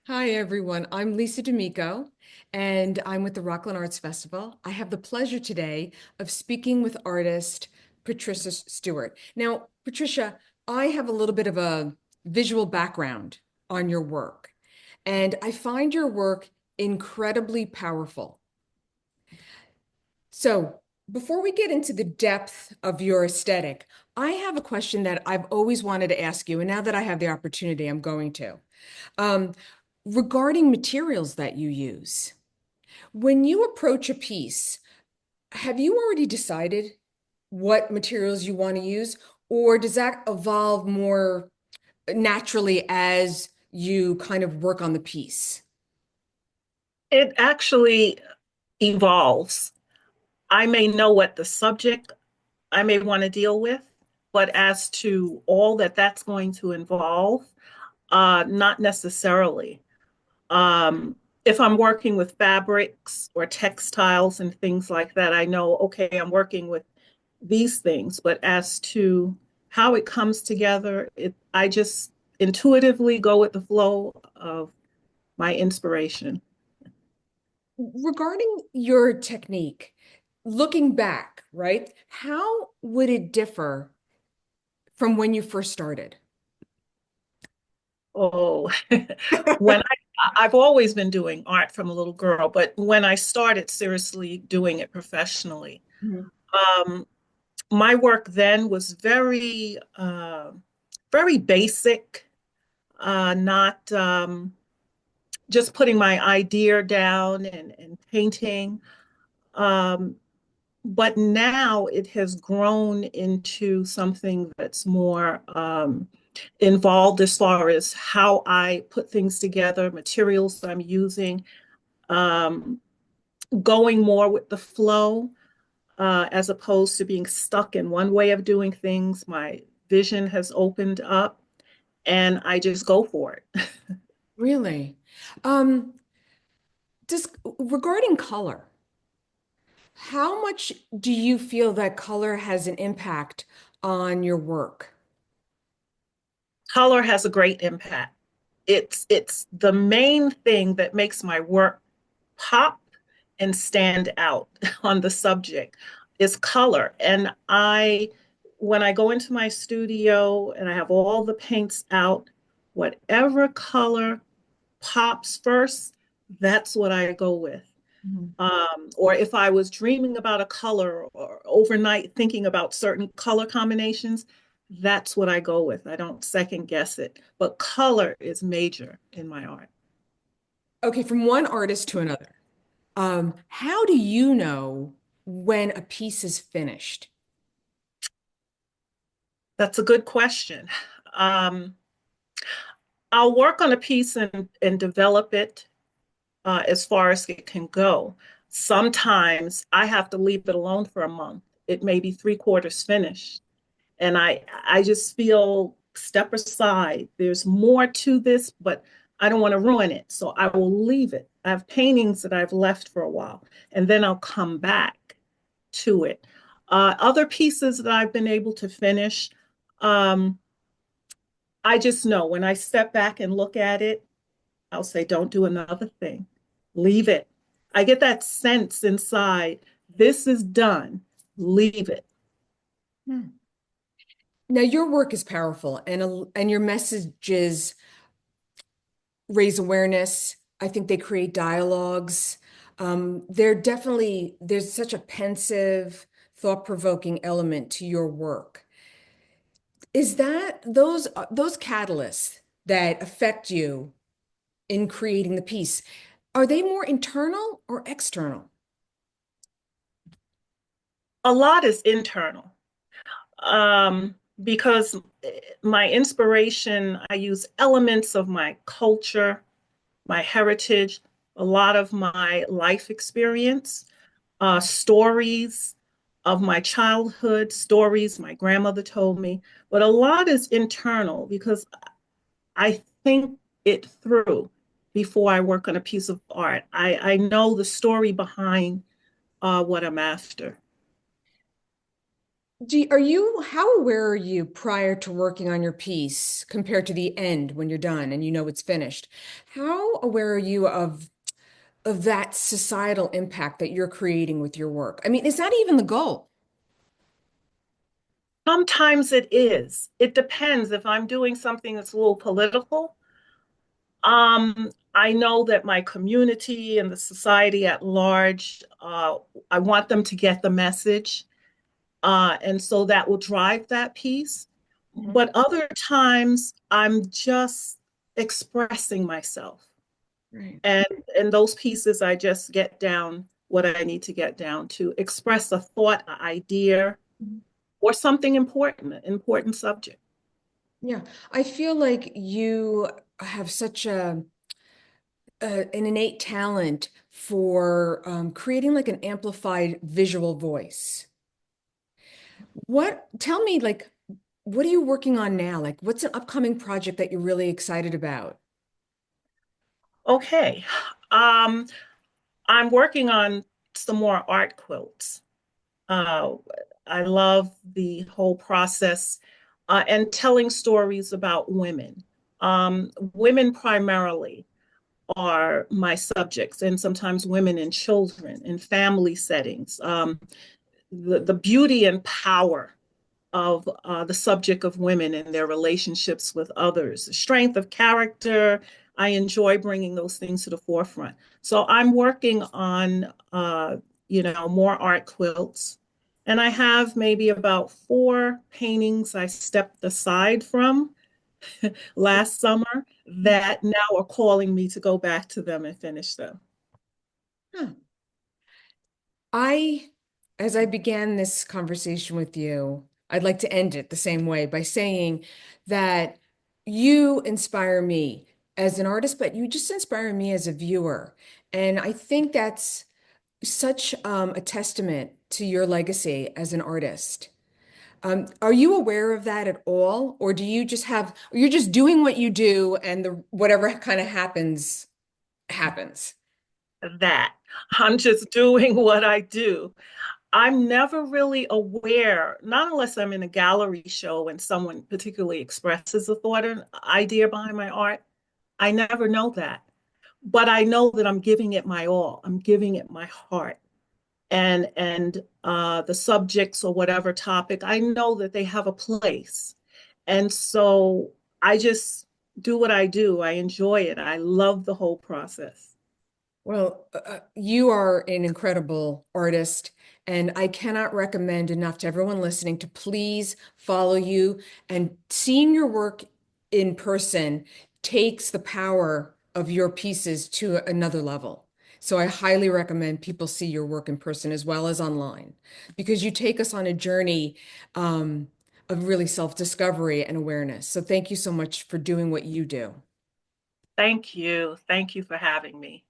Hi, everyone. I'm Lisa D'Amico, and I'm with the Rockland Arts Festival. I have the pleasure today of speaking with artist Patricia Stuart. Now, Patricia, I have a little bit of a visual background on your work, and I find your work incredibly powerful. So, before we get into the depth of your aesthetic, I have a question that I've always wanted to ask you, and now that I have the opportunity, I'm going to. Um, Regarding materials that you use, when you approach a piece, have you already decided what materials you want to use, or does that evolve more naturally as you kind of work on the piece? It actually evolves. I may know what the subject I may want to deal with, but as to all that that's going to involve, not necessarily. Um, if I'm working with fabrics or textiles and things like that, I know, okay, I'm working with these things, but as to how it comes together, I just intuitively go with the flow of my inspiration. Regarding your technique, looking back, right? How would it differ from when you first started? Oh, when I've always been doing art from a little girl, but when I started seriously doing it professionally, Mhm. um, my work then was very basic, not just putting my idea down and painting. Um, but now it has grown into something that's more involved as far as how I put things together, materials I'm using, um, going more with the flow as opposed to being stuck in one way of doing things. My vision has opened up and I just go for it. Really? Um, regarding color, how much do you feel that color has an impact on your work? Color has a great impact. It's the main thing that makes my work pop and stand out on the subject is color. And when I go into my studio and I have all the paints out, whatever color pops first, that's what I go with. Mhm. Or if I was dreaming about a color or overnight thinking about certain color combinations, that's what I go with. I don't second guess it. But color is major in my art. Okay, from one artist to another, how do you know when a piece is finished? That's a good question. Um, I'll work on a piece and develop it as far as it can go. Sometimes I have to leave it alone for a month. It may be three-quarters finished. And I just feel step aside. There's more to this, but I don't want to ruin it. So I will leave it. I have paintings that I've left for a while, and then I'll come back to it. Other pieces that I've been able to finish, um, I just know when I step back and look at it, I'll say, don't do another thing. Leave it. I get that sense inside. This is done. Leave it. Hmm. Now, your work is powerful, and your messages raise awareness. I think they create dialogues. There's such a pensive, thought-provoking element to your work. Is that those catalysts that affect you in creating the piece, are they more internal or external? A lot is internal. Because my inspiration, I use elements of my culture, my heritage, a lot of my life experience, stories of my childhood, stories my grandmother told me, but a lot is internal because I think it through before I work on a piece of art. I know the story behind what I'm after. How aware are you prior to working on your piece compared to the end when you're done and you know it's finished? How aware are you of that societal impact that you're creating with your work? I mean, is that even the goal? Sometimes it is. It depends. If I'm doing something that's a little political, I know that my community and the society at large, I want them to get the message. And so that will drive that piece. Mhm. But other times, I'm just expressing myself. Right. And in those pieces, I just get down what I need to get down to, express a thought, an idea, Mhm. or something important, an important subject. Yeah, I feel like you have such an innate talent for creating like an amplified visual voice. Tell me, like, what are you working on now? Like, what's an upcoming project that you're really excited about? Okay. Um, I'm working on some more art quilts. Uh, I love the whole process and telling stories about women. Women primarily are my subjects, and sometimes women and children in family settings. The beauty and power of the subject of women and their relationships with others, the strength of character. I enjoy bringing those things to the forefront. So I'm working on, more art quilts. And I have maybe about four paintings I stepped aside from last summer that now are calling me to go back to them and finish them. Huh. I, as I began this conversation with you, I'd like to end it the same way by saying that you inspire me as an artist, but you just inspire me as a viewer. And I think that's such a testament to your legacy as an artist. Are you aware of that at all? Or you're just doing what you do and whatever kind of happens, happens? That I'm just doing what I do. I'm never really aware, not unless I'm in a gallery show and someone particularly expresses a thought or idea behind my art. I never know that. But I know that I'm giving it my all. I'm giving it my heart. And the subjects or whatever topic, I know that they have a place. And so I just do what I do. I enjoy it. I love the whole process. Well, you are an incredible artist, and I cannot recommend enough to everyone listening to please follow you. And seeing your work in person takes the power of your pieces to another level. So I highly recommend people see your work in person as well as online, because you take us on a journey of really self-discovery and awareness. So thank you so much for doing what you do. Thank you. Thank you for having me.